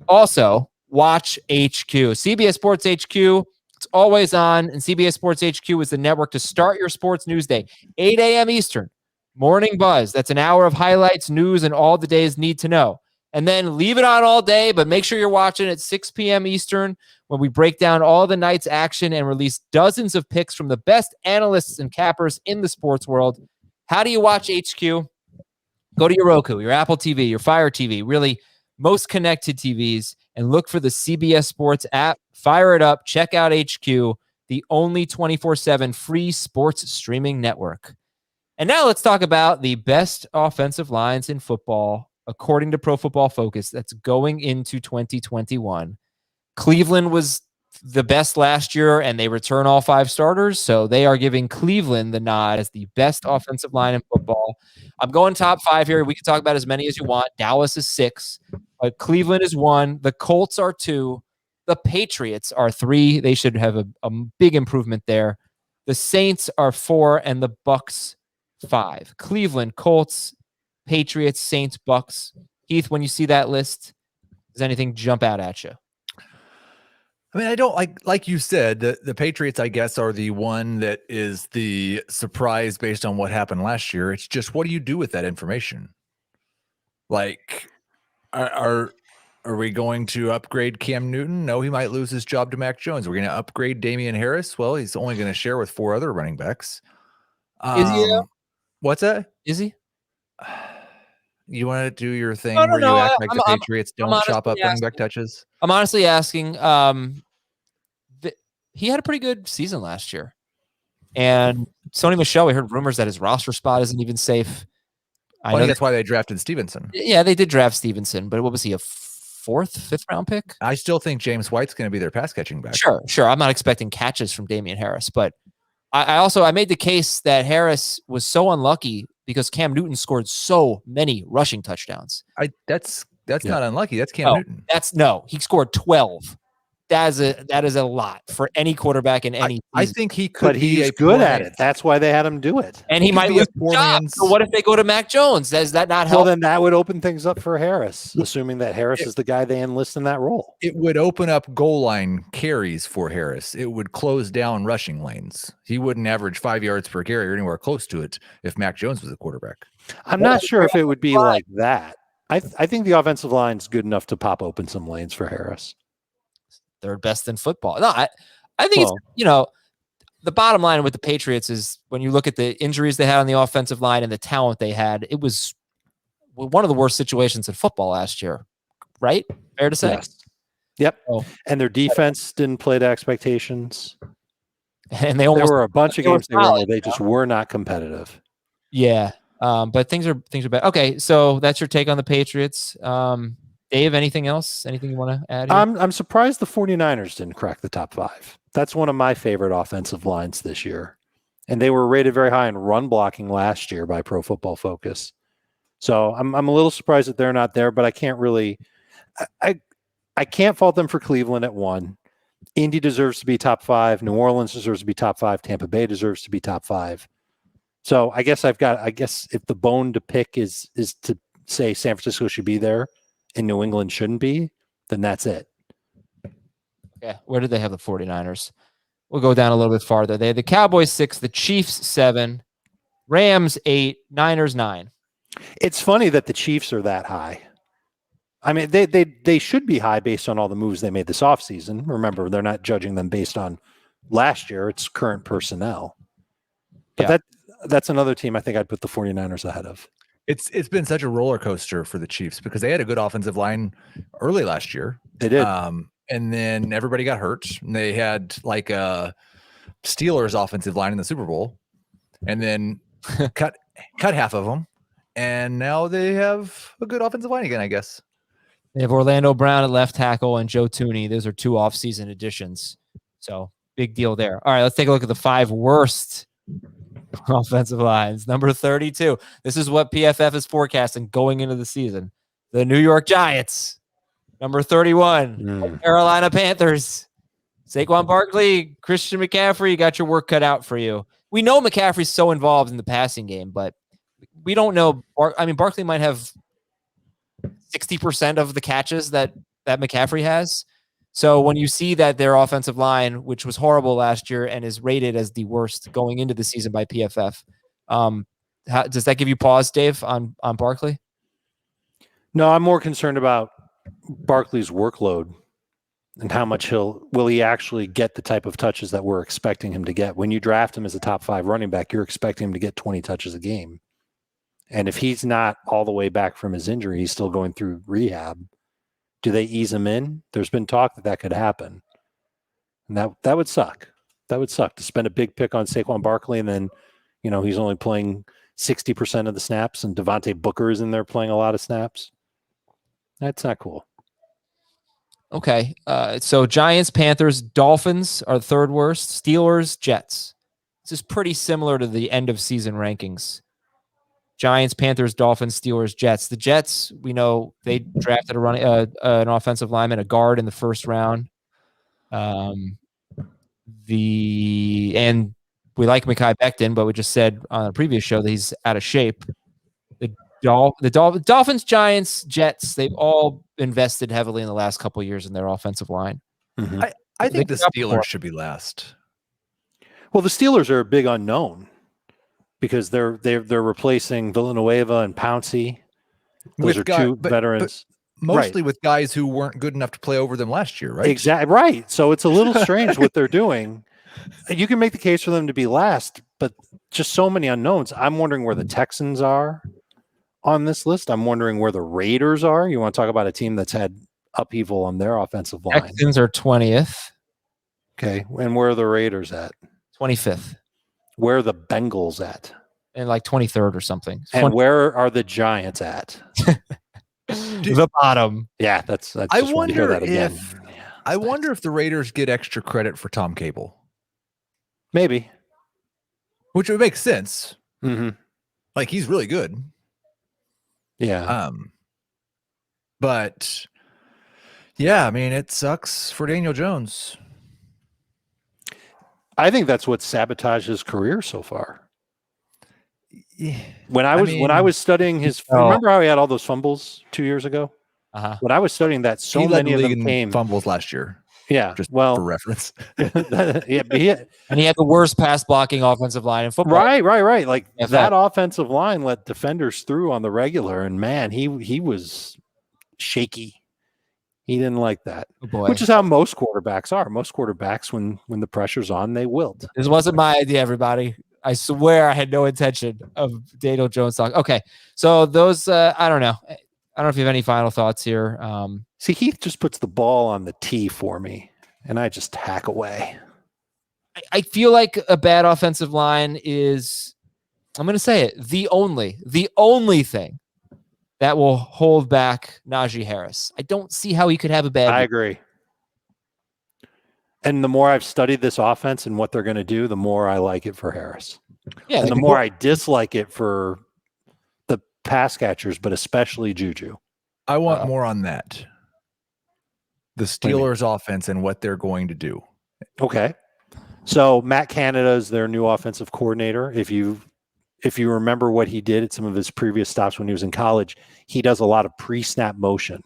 Also, watch HQ. CBS Sports HQ. It's always on, and CBS Sports HQ is the network to start your sports news day. 8 a.m. Eastern, Morning Buzz. That's an hour of highlights, news, and all the day's need to know. And then leave it on all day, but make sure you're watching at 6 p.m. Eastern when we break down all the night's action and release dozens of picks from the best analysts and cappers in the sports world. How do you watch HQ? Go to your Roku, your Apple TV, your Fire TV, really most connected TVs, and look for the CBS Sports app. Fire it up. Check out HQ, the only 24/7 free sports streaming network. And now let's talk about the best offensive lines in football, according to Pro Football Focus, that's going into 2021. Cleveland was the best last year, and they return all 5 starters, so they are giving Cleveland the nod as the best offensive line in football. I'm going top 5 here. We can talk about as many as you want. Dallas is 6, but Cleveland is 1. The Colts are 2. The Patriots are 3. They should have a big improvement there. The Saints are 4, and the Bucks 5. Cleveland, Colts, Patriots, Saints, Bucks. Heath, when you see that list, does anything jump out at you? I mean, I don't like you said, the Patriots, I guess, are the one that is the surprise based on what happened last year. It's just, what do you do with that information? Like, are we going to upgrade Cam Newton? No, he might lose his job to Mac Jones. We're going to upgrade Damian Harris. Well, he's only going to share with 4 other running backs. Is he? What's that? Is he? You want to do your thing No, where no, you act like the Patriots don't chop up asking. running back touches? I'm honestly asking. He had a pretty good season last year. And Sony Michel, we heard rumors that his roster spot isn't even safe. I I know think that's why they drafted Stevenson. yeah, they did draft Stevenson, but what was he, a fifth round pick? I still think James White's going to be their pass catching back. Sure. I'm not expecting catches from Damian Harris, but I made the case that Harris was so unlucky because Cam Newton scored so many rushing touchdowns. That's not unlucky. That's Cam Newton. He scored 12. That is a lot for any quarterback in any season. I think he could But be he's good at it. That's why they had him do it. And he might be lose a poor his job. man's- So what if they go to Mac Jones? Does that not help? Well, then that would open things up for Harris, assuming that Harris is the guy they enlist in that role. It would open up goal line carries for Harris. It would close down rushing lanes. He wouldn't average 5 yards per carry or anywhere close to it if Mac Jones was a quarterback. I'm not sure if it would be like that. I think the offensive line's good enough to pop open some lanes for Harris. Third best in football. No, I think it's, the bottom line with the Patriots is when you look at the injuries they had on the offensive line and the talent they had, it was one of the worst situations in football last year, right? Fair to say? Yes. Yep. Oh. And their defense didn't play to expectations. And there were a bunch of games where they just were not competitive. Yeah. But things are bad. Okay, so that's your take on the Patriots. Dave, anything else? Anything you want to add here? I'm surprised the 49ers didn't crack the top 5. That's one of my favorite offensive lines this year. And they were rated very high in run blocking last year by Pro Football Focus. So I'm a little surprised that they're not there, but I can't really I can't fault them for Cleveland at 1. Indy deserves to be top 5. New Orleans deserves to be top 5. Tampa Bay deserves to be top 5. So I guess if the bone to pick is to say San Francisco should be there and New England shouldn't be, then that's it. Okay. Where did they have the 49ers? We'll go down a little bit farther. They had the Cowboys 6, the Chiefs 7, Rams 8, Niners 9. It's funny that the Chiefs are that high. I mean, they should be high based on all the moves they made this offseason. Remember, they're not judging them based on last year. It's current personnel. But that's another team I think I'd put the 49ers ahead of. It's been such a roller coaster for the Chiefs because they had a good offensive line early last year. They did. And then everybody got hurt. And they had like a Steelers offensive line in the Super Bowl and then cut half of them. And now they have a good offensive line again, I guess. They have Orlando Brown at left tackle and Joe Thuney. Those are 2 offseason additions. So big deal there. All right, let's take a look at the 5 worst offensive lines. Number 32. This is what PFF is forecasting going into the season. The New York Giants. Number 31. Carolina Panthers. Saquon Barkley, Christian McCaffrey, you got your work cut out for you. We know McCaffrey's so involved in the passing game, but we don't know. Barkley might have 60% of the catches that McCaffrey has. So when you see that their offensive line, which was horrible last year and is rated as the worst going into the season by PFF, does that give you pause, Dave, on Barkley? No, I'm more concerned about Barkley's workload and how much will he actually get the type of touches that we're expecting him to get. When you draft him as a top 5 running back, you're expecting him to get 20 touches a game. And if he's not all the way back from his injury, he's still going through rehab. Do they ease him in? There's been talk that could happen. And that would suck. That would suck to spend a big pick on Saquon Barkley and then, he's only playing 60% of the snaps and Devontae Booker is in there playing a lot of snaps. That's not cool. Okay. So Giants, Panthers, Dolphins are the 3rd worst. Steelers, Jets. This is pretty similar to the end of season rankings. Giants, Panthers, Dolphins, Steelers, Jets. The Jets, we know they drafted an offensive lineman, a guard in the 1st round. And we like Mekhi Becton, but we just said on a previous show that he's out of shape. The Dolphins, Giants, Jets, they've all invested heavily in the last couple of years in their offensive line. Mm-hmm. I think the Steelers should be last. Well, the Steelers are a big unknown because they're replacing Villanueva and Pouncey. Those are 2 veterans. But mostly with guys who weren't good enough to play over them last year, right? Exactly. Right. So it's a little strange what they're doing. You can make the case for them to be last, but just so many unknowns. I'm wondering where the Texans are on this list. I'm wondering where the Raiders are. You want to talk about a team that's had upheaval on their offensive line. Texans are 20th. Okay. And where are the Raiders at? 25th. Where are the Bengals at? and like 23rd or something. And where are the Giants at? The bottom. Yeah, that's I just want to hear wonder that again. if I wonder if the Raiders get extra credit for Tom Cable, Maybe. which would make sense. Mm-hmm. Like he's really good. Yeah. But yeah, I mean, it sucks for Daniel Jones. I think that's what sabotaged his career so far. Yeah. When I was studying his, remember how he had all those fumbles 2 years ago? Uh-huh. When I was studying that, so many of them came fumbles last year. Yeah, just well, for reference. yeah, and he had the worst pass blocking offensive line in football. Right. Like NFL. That offensive line let defenders through on the regular, and man, he was shaky. He didn't like that, which is how most quarterbacks are. Most quarterbacks, when the pressure's on, they wilt. This wasn't my idea, everybody. I swear I had no intention of Daniel Jones talk. Okay, so those, I don't know. I don't know if you have any final thoughts here. See, Heath just puts the ball on the tee for me, and I just hack away. I feel like a bad offensive line is, I'm going to say it, the only thing that will hold back Najee Harris. I don't see how he could have a bad. I agree. And the more I've studied this offense and what they're going to do, the more I like it for Harris. Yeah, and the more I dislike it for the pass catchers, but especially Juju. I want more on that. The Steelers' offense and what they're going to do. Okay. So Matt Canada is their new offensive coordinator. If you remember what he did at some of his previous stops when he was in college, he does a lot of pre-snap motion.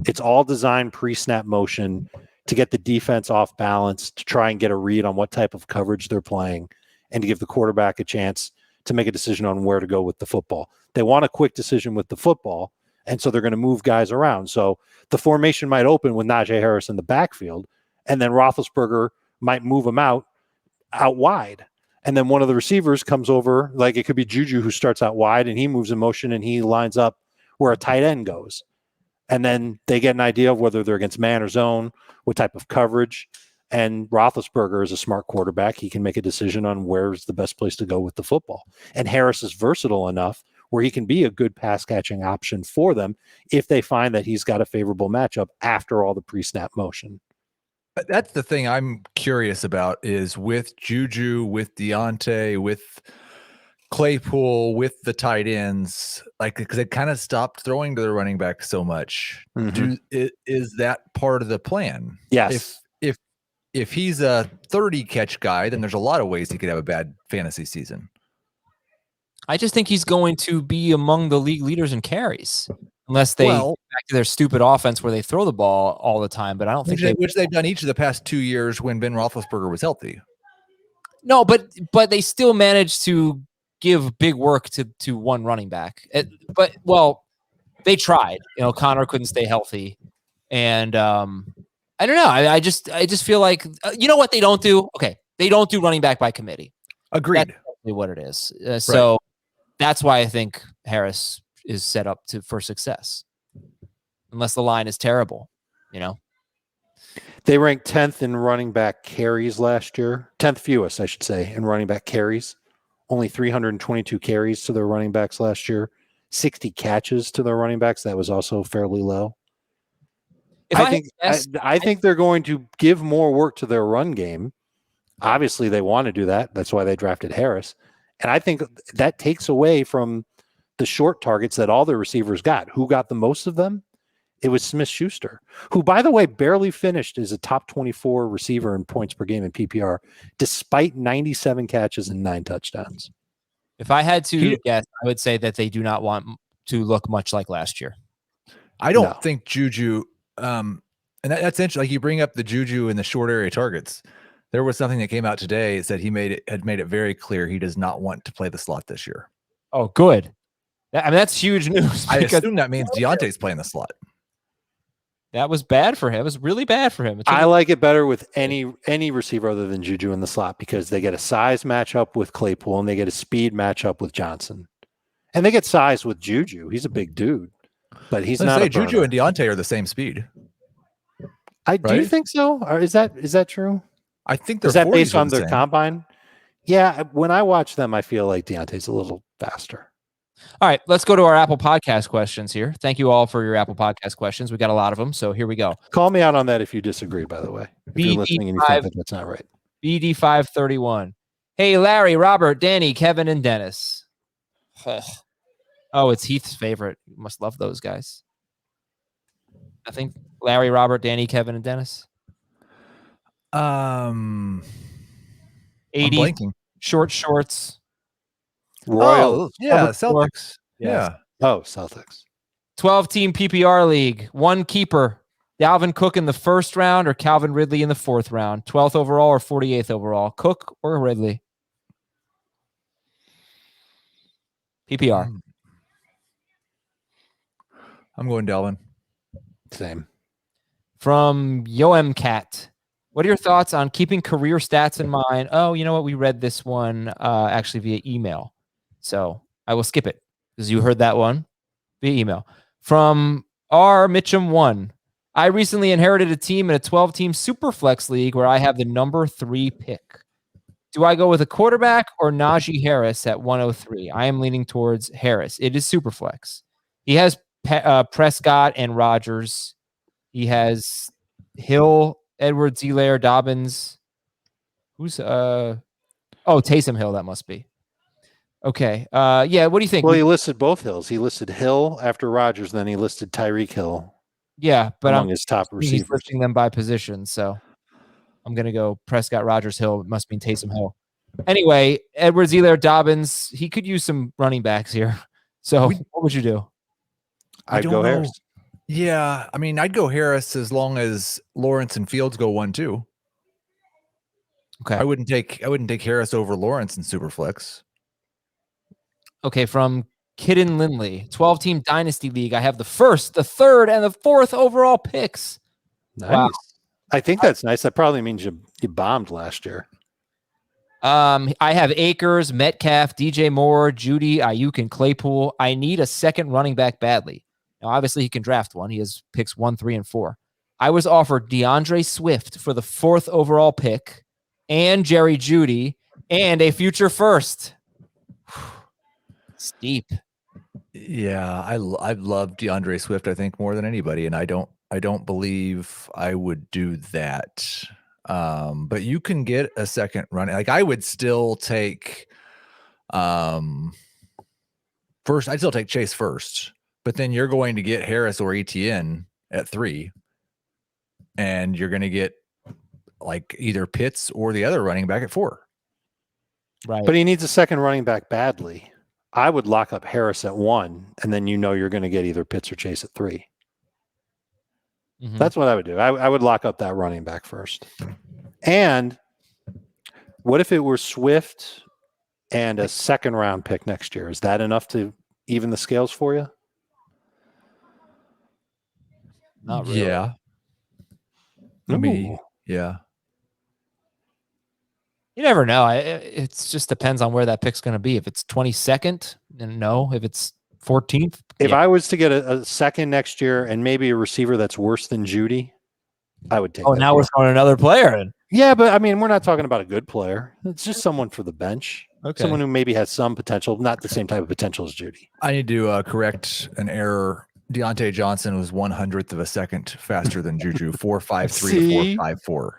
It's all designed pre-snap motion to get the defense off balance, to try and get a read on what type of coverage they're playing, and to give the quarterback a chance to make a decision on where to go with the football. They want a quick decision with the football, and so they're going to move guys around. So the formation might open with Najee Harris in the backfield, and then Roethlisberger might move him out wide. And then one of the receivers comes over, like it could be Juju, who starts out wide, and he moves in motion, and he lines up where a tight end goes. And then they get an idea of whether they're against man or zone, what type of coverage. And Roethlisberger is a smart quarterback. He can make a decision on where's the best place to go with the football. And Harris is versatile enough where he can be a good pass catching option for them if they find that he's got a favorable matchup after all the pre-snap motion. That's the thing I'm curious about is with Juju, with Deontay, with Claypool, with the tight ends, like because they kind of stopped throwing to the running back so much. Mm-hmm. Is that part of the plan? Yes. If he's a 30 catch guy, then there's a lot of ways he could have a bad fantasy season. I just think he's going to be among the league leaders in carries, unless they get back to their stupid offense where they throw the ball all the time. But I don't think which they've done each of the past 2 years when Ben Roethlisberger was healthy. No, but they still managed to give big work to one running back. They tried. Connor couldn't stay healthy, and I don't know. I just feel like you know what they don't do. Okay, they don't do running back by committee. Agreed. That's exactly what it is. So that's why I think Harris is set up for success, unless the line is terrible. They ranked 10th in running back carries last year. 10th fewest, I should say, in running back carries. Only 322 carries to their running backs last year. 60 catches to their running backs. That was also fairly low. I think they're going to give more work to their run game. Obviously, they want to do that. That's why they drafted Harris. And I think that takes away from the short targets that all the receivers got. Who got the most of them? It was Smith-Schuster, who, by the way, barely finished as a top 24 receiver in points per game in PPR, despite 97 catches and 9 touchdowns. If I had to guess, I would say that they do not want to look much like last year. I don't think Juju, and that's interesting. Like you bring up the Juju and the short area targets. There was something that came out today that said he had made it very clear he does not want to play the slot this year. Oh, good. That's huge news. I assume that means Deontay's playing the slot. That was bad for him. It was really bad for him. I like it better with any receiver other than Juju in the slot because they get a size matchup with Claypool and they get a speed matchup with Johnson. And they get size with Juju. He's a big dude, but he's not a Juju and Deontay are the same speed. Do you think so? Or is that true? I think is that based on their combine? Yeah, when I watch them, I feel like Deontay's a little faster. All right, let's go to our Apple Podcast questions here. Thank you all for your Apple Podcast questions. We got a lot of them, so here we go. Call me out on that if you disagree, by the way. If you're listening and you think that that's not right. BD531. Hey, Larry, Robert, Danny, Kevin, and Dennis. Oh, it's Heath's favorite. You must love those guys. I think Larry, Robert, Danny, Kevin, and Dennis. 80 I'm blanking. short shorts. Royal. Oh, yeah, Cover four. Celtics. Yes. Yeah. Oh, Celtics. 12-team PPR league. One keeper. Dalvin Cook in the first round or Calvin Ridley in the fourth round? 12th overall or 48th overall? Cook or Ridley? PPR. I'm going Dalvin. Same. From Yoem Cat. What are your thoughts on keeping career stats in mind? Oh, you know what? We read this one actually via email. So I will skip it because you heard that one via email. From R. Mitchum 1. I recently inherited a team in a 12-team Superflex league where I have the number 3 pick. Do I go with a quarterback or Najee Harris at 103? I am leaning towards Harris. It is Superflex. He has Prescott and Rodgers. He has Hill, Edwards, Elaire, Dobbins. Who's Taysom Hill, that must be. Okay. Yeah, what do you think? Well, he listed both Hills. He listed Hill after Rodgers, then he listed Tyreek Hill. Yeah, but among his top he's receivers. listing them by position, so I'm gonna go Prescott, Rodgers, Hill. It must mean Taysom Hill. Anyway, Edwards, Elaire, Dobbins. He could use some running backs here. So what would you do? I'd go Harris. Yeah, I mean, I'd go Harris as long as Lawrence and Fields go 1-2. Okay. I wouldn't take Harris over Lawrence in Superflex. Okay, from Kidden Lindley, 12-team Dynasty League. I have the first, the third, and the fourth overall picks. Nice. Wow. I think that's nice. That probably means you bombed last year. I have Akers, Metcalf, DJ Moore, Jeudy, Ayuk, and Claypool. I need a second running back badly. Now, obviously, he can draft one. He has picks 1, 3, and 4. I was offered DeAndre Swift for the 4th overall pick and Jerry Jeudy and a future first. Steep. Yeah, I love DeAndre Swift, I think, more than anybody, and I don't believe I would do that. But you can get a second run. Like I would still take first, I'd still take Chase first, but then you're going to get Harris or ETN at 3, and you're going to get like either Pitts or the other running back at 4. Right. But he needs a second running back badly. I would lock up Harris at 1, and then you're going to get either Pitts or Chase at 3. Mm-hmm. That's what I would do. I would lock up that running back first. And what if it were Swift and a second round pick next year? Is that enough to even the scales for you? Not really. Yeah. Yeah. You never know. It just depends on where that pick's going to be. If it's 22nd, then no. If it's 14th, if I was to get a second next year and maybe a receiver that's worse than Jeudy, I would take. Oh, now we're throwing another player in. Yeah, but I mean, we're not talking about a good player. It's just someone for the bench. Okay. Someone who maybe has some potential, not the same type of potential as Jeudy. I need to correct an error. Deontay Johnson was 1/100th of a second faster than Juju. 4.53 to 4.54.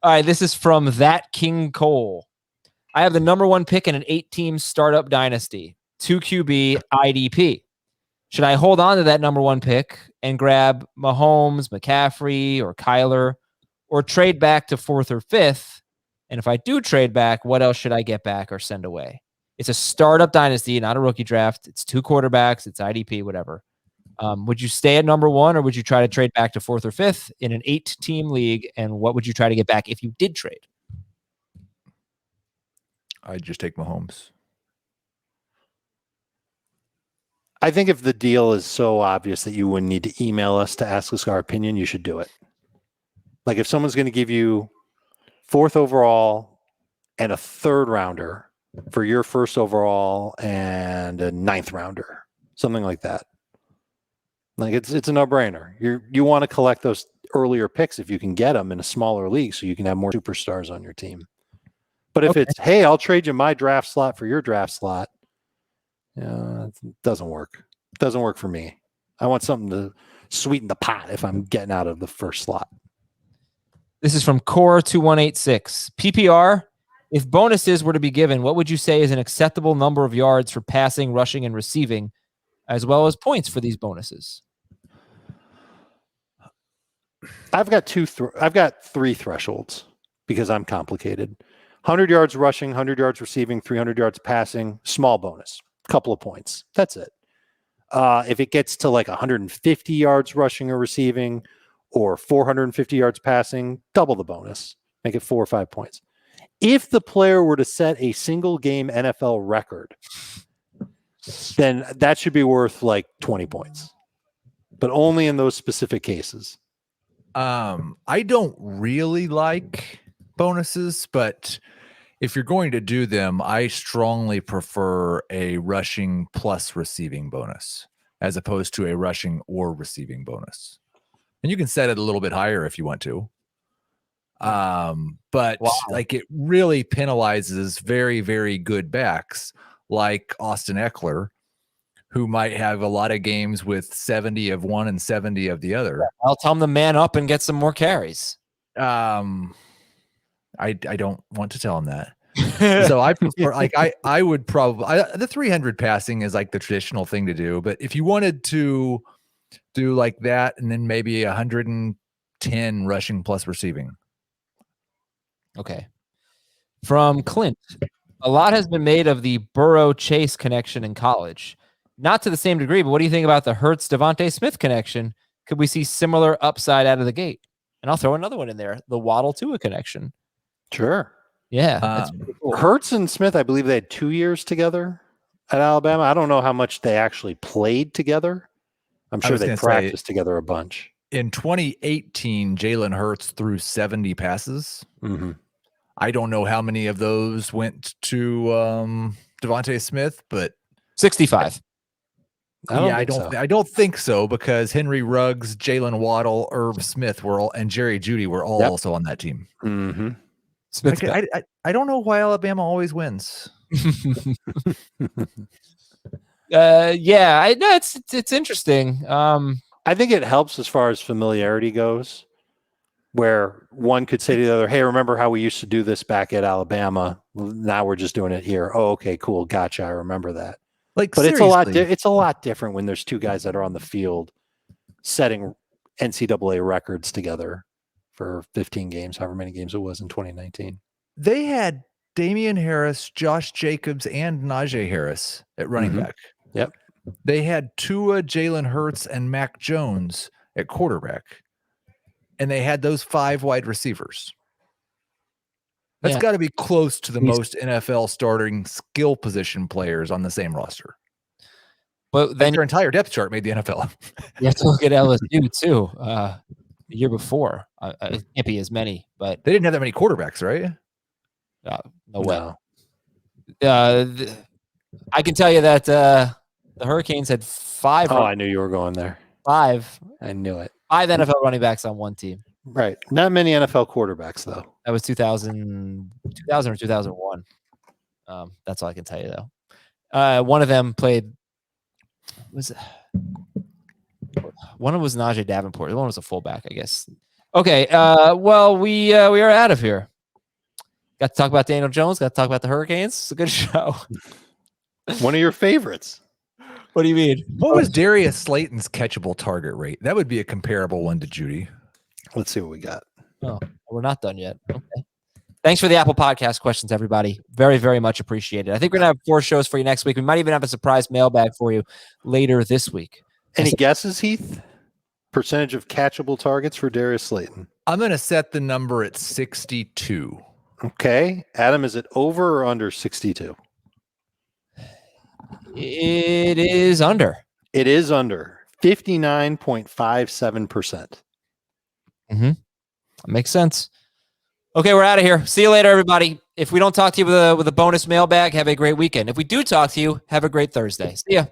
All right, this is from That King Cole. I have the number 1 pick in an 8-team startup dynasty, 2 QB IDP. Should I hold on to that number 1 pick and grab Mahomes, McCaffrey, or Kyler, or trade back to 4th or 5th? And if I do trade back, what else should I get back or send away? It's a startup dynasty, not a rookie draft. It's 2 quarterbacks. It's IDP, whatever. Would you stay at number 1, or would you try to trade back to 4th or 5th in an 8-team league? And what would you try to get back if you did trade? I'd just take Mahomes. I think if the deal is so obvious that you wouldn't need to email us to ask us our opinion, you should do it. Like if someone's going to give you 4th overall and a 3rd rounder for your 1st overall and a 9th rounder, something like that. Like it's a no-brainer. You want to collect those earlier picks if you can get them in a smaller league so you can have more superstars on your team. But if it's, hey, I'll trade you my draft slot for your draft slot, it doesn't work. It doesn't work for me. I want something to sweeten the pot if I'm getting out of the first slot. This is from Core2186. PPR, if bonuses were to be given, what would you say is an acceptable number of yards for passing, rushing, and receiving, as well as points for these bonuses? I've got three thresholds because I'm complicated. 100 yards rushing, 100 yards receiving, 300 yards passing, small bonus, couple of points. That's it. If it gets to like 150 yards rushing or receiving or 450 yards passing, double the bonus, make it 4 or 5 points. If the player were to set a single game NFL record, then that should be worth like 20 points, but only in those specific cases. I don't really like bonuses, but if you're going to do them, I strongly prefer a rushing plus receiving bonus as opposed to a rushing or receiving bonus. And you can set it a little bit higher if you want to. But like it really penalizes very, very good backs like Austin Eckler, who might have a lot of games with 70 of one and 70 of the other. I'll tell him to man up and get some more carries. I don't want to tell him that. So I prefer, like, I would probably, the 300 passing is like the traditional thing to do. But if you wanted to do like that, and then maybe 110 rushing plus receiving. Okay. From Clint, a lot has been made of the Burrow-Chase connection in college. Not to the same degree, but what do you think about the Hurts-Devontae Smith connection? Could we see similar upside out of the gate? And I'll throw another one in there, the Waddle-Tua connection. Sure. Yeah. That's pretty cool. Hurts and Smith, I believe they had 2 years together at Alabama. I don't know how much they actually played together. I'm sure they practiced together a bunch. In 2018, Jalen Hurts threw 70 passes. Mm-hmm. I don't know how many of those went to Devontae Smith, but 65. I don't think so, because Henry Ruggs, Jalen Waddle, Irv Smith and Jerry Jeudy were all also on that team. Mm-hmm. I don't know why Alabama always wins. It's interesting. I think it helps as far as familiarity goes, where one could say to the other, hey, remember how we used to do this back at Alabama? Now we're just doing it here. Oh, okay, cool. Gotcha. I remember that. But seriously. it's a lot different when there's two guys that are on the field setting NCAA records together for 15 games, however many games it was in 2019. They had Damian Harris, Josh Jacobs, and Najee Harris at running back. Yep. They had Tua, Jalen Hurts, and Mac Jones at quarterback. And they had those 5 wide receivers. That's got to be close to the most NFL starting skill position players on the same roster. But then your entire depth chart made the NFL. You have to look at LSU too. The year before, it can't be as many, but they didn't have that many quarterbacks, right? No way. I can tell you that the Hurricanes had 5. Oh, I knew you were going there. 5. I knew it. 5 NFL running backs on one team. Right. Not many NFL quarterbacks, though. That was 2000 or 2001. That's all I can tell you, though. One of them played. One of them was Najee Davenport. The one was a fullback, I guess. Okay. Well, we are out of here. Got to talk about Daniel Jones. Got to talk about the Hurricanes. It's a good show. One of your favorites. What do you mean? What was Darius Slayton's catchable target rate? That would be a comparable one to Jeudy. Let's see what we got. Oh, we're not done yet. Okay. Thanks for the Apple Podcast questions, everybody. Very, very much appreciated. I think we're going to have 4 shows for you next week. We might even have a surprise mailbag for you later this week. Any guesses, Heath? Percentage of catchable targets for Darius Slayton? I'm going to set the number at 62. Okay. Adam, is it over or under 62? It is under. It is under 59.57%. Makes sense. Okay, we're out of here. See you later, everybody. If we don't talk to you with a bonus mailbag, have a great weekend. If we do talk to you, have a great Thursday. See ya.